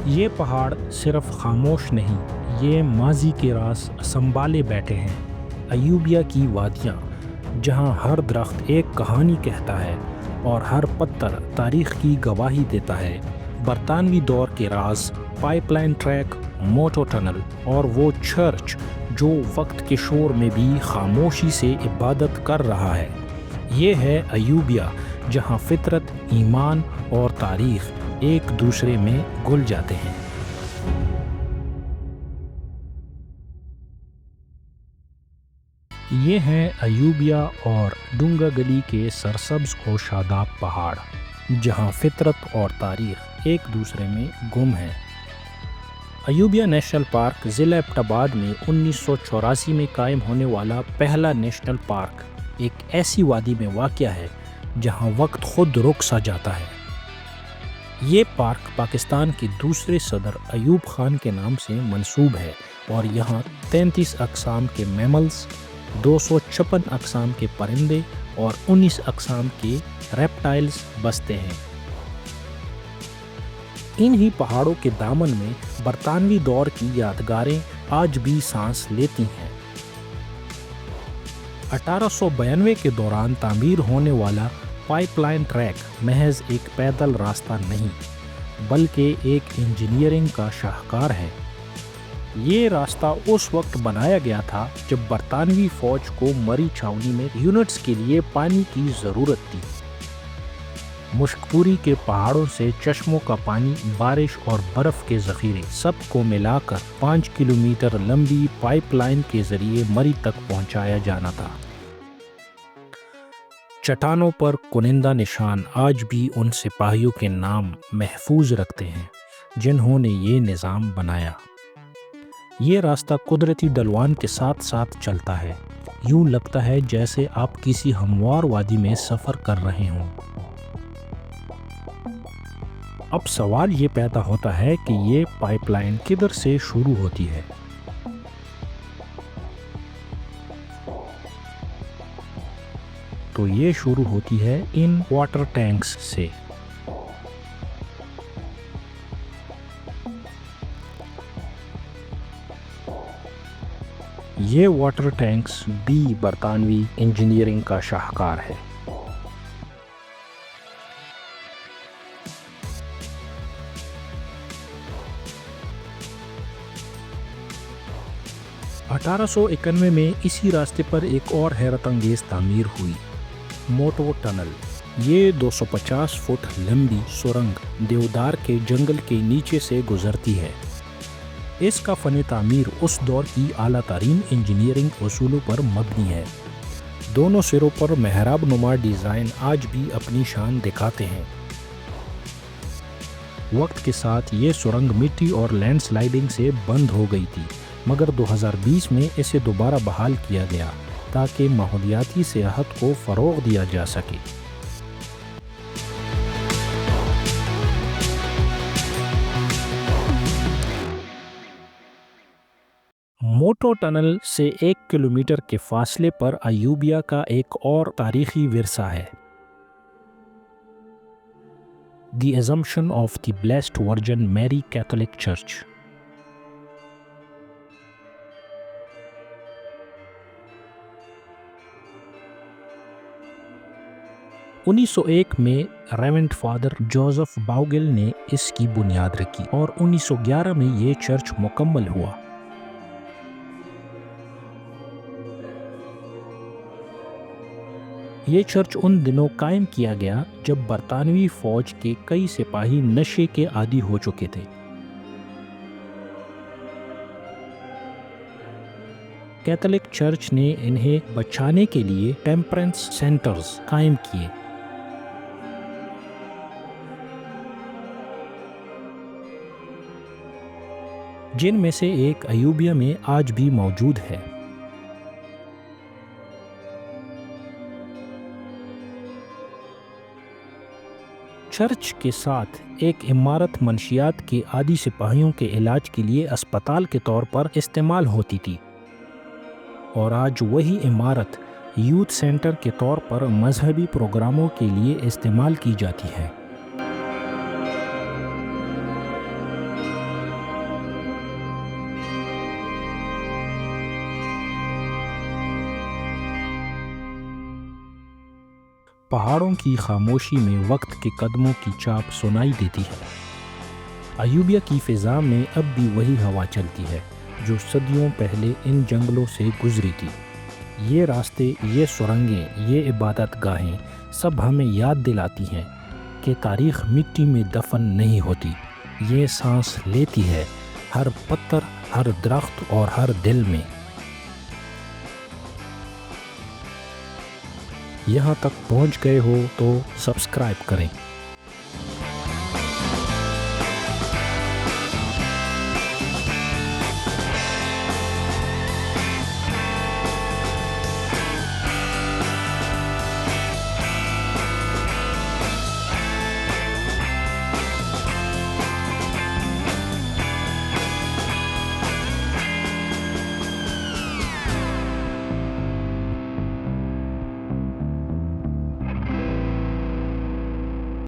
یہ پہاڑ صرف خاموش نہیں، یہ ماضی کے راز سنبھالے بیٹھے ہیں۔ ایوبیا کی وادیاں، جہاں ہر درخت ایک کہانی کہتا ہے اور ہر پتھر تاریخ کی گواہی دیتا ہے۔ برطانوی دور کے راز، پائپ لائن ٹریک، موٹو ٹنل اور وہ چرچ جو وقت کے شور میں بھی خاموشی سے عبادت کر رہا ہے۔ یہ ہے ایوبیا، جہاں فطرت، ایمان اور تاریخ ایک دوسرے میں گھل جاتے ہیں۔ یہ ہیں ایوبیا اور ڈونگا گلی کے سرسبز و شاداب پہاڑ، جہاں فطرت اور تاریخ ایک دوسرے میں گم ہیں۔ ایوبیا نیشنل پارک ضلع ایبٹ آباد میں 1984 میں قائم ہونے والا پہلا نیشنل پارک ایک ایسی وادی میں واقع ہے جہاں وقت خود رک سا جاتا ہے۔ یہ پارک پاکستان کے دوسرے صدر ایوب خان کے نام سے منسوب ہے اور یہاں 33 اقسام کے میملز، 256 اقسام کے پرندے اور 19 اقسام کے ریپٹائلز بستے ہیں۔ انہی پہاڑوں کے دامن میں برطانوی دور کی یادگاریں آج بھی سانس لیتی ہیں۔ 1892 کے دوران تعمیر ہونے والا پائپ لائن ٹریک محض ایک پیدل راستہ نہیں، بلکہ ایک انجینئرنگ کا شاہکار ہے۔ یہ راستہ اس وقت بنایا گیا تھا جب برطانوی فوج کو مری چھاؤنی میں یونٹس کے لیے پانی کی ضرورت تھی۔ مشک پوری کے پہاڑوں سے چشموں کا پانی، بارش اور برف کے ذخیرے سب کو ملا کر 5 کلومیٹر لمبی پائپ لائن کے ذریعے مری تک پہنچایا جانا تھا۔ چٹانوں پر کنندہ نشان آج بھی ان سپاہیوں کے نام محفوظ رکھتے ہیں جنہوں نے یہ نظام بنایا۔ یہ راستہ قدرتی ڈھلوان کے ساتھ ساتھ چلتا ہے، یوں لگتا ہے جیسے آپ کسی ہموار وادی میں سفر کر رہے ہوں۔ اب سوال یہ پیدا ہوتا ہے کہ یہ پائپ لائن کدھر سے شروع ہوتی ہے؟ تو یہ شروع ہوتی ہے ان واٹر ٹینکس سے۔ یہ واٹر ٹینکس بھی برطانوی انجینئرنگ کا شاہکار ہے۔ اٹھارہ سو 91 میں اسی راستے پر ایک اور حیرت انگیز تعمیر ہوئی، موٹو ٹنل۔ یہ 250 فٹ لمبی سرنگ دیودار کے جنگل کے نیچے سے گزرتی ہے۔ اس کا فن تعمیر اس دور کی اعلیٰ ترین انجینئرنگ اصولوں پر مبنی ہے۔ دونوں سروں پر محراب نما ڈیزائن آج بھی اپنی شان دکھاتے ہیں۔ وقت کے ساتھ یہ سرنگ مٹی اور لینڈ سلائیڈنگ سے بند ہو گئی تھی، مگر 2020 میں اسے دوبارہ بحال کیا گیا تاکہ ماحولیاتی سیاحت کو فروغ دیا جا سکے۔ موٹو ٹنل سے 1 کلومیٹر کے فاصلے پر ایوبیا کا ایک اور تاریخی ورثہ ہے، the Assumption of the blessed virgin Mary catholic church. انیس سو ایک میں ریورنڈ فادر جوزف باؤگل نے اس کی بنیاد رکھی اور 1911 میں یہ چرچ مکمل ہوا۔ یہ چرچ ان دنوں قائم کیا گیا جب برطانوی فوج کے کئی سپاہی نشے کے عادی ہو چکے تھے۔ کیتھولک چرچ نے انہیں بچانے کے لیے ٹیمپرنس سینٹرز قائم کیے۔ جن میں سے ایک ایوبیا میں آج بھی موجود ہے۔ چرچ کے ساتھ ایک عمارت منشیات کے عادی سپاہیوں کے علاج کے لیے اسپتال کے طور پر استعمال ہوتی تھی، اور آج وہی عمارت یوتھ سینٹر کے طور پر مذہبی پروگراموں کے لیے استعمال کی جاتی ہے۔ پہاڑوں کی خاموشی میں وقت کے قدموں کی چاپ سنائی دیتی ہے۔ ایوبیا کی فضا میں اب بھی وہی ہوا چلتی ہے جو صدیوں پہلے ان جنگلوں سے گزری تھی۔ یہ راستے، یہ سرنگیں، یہ عبادت گاہیں سب ہمیں یاد دلاتی ہیں کہ تاریخ مٹی میں دفن نہیں ہوتی، یہ سانس لیتی ہے ہر پتھر، ہر درخت اور ہر دل میں۔ یہاں تک پہنچ گئے ہو تو سبسکرائب کریں۔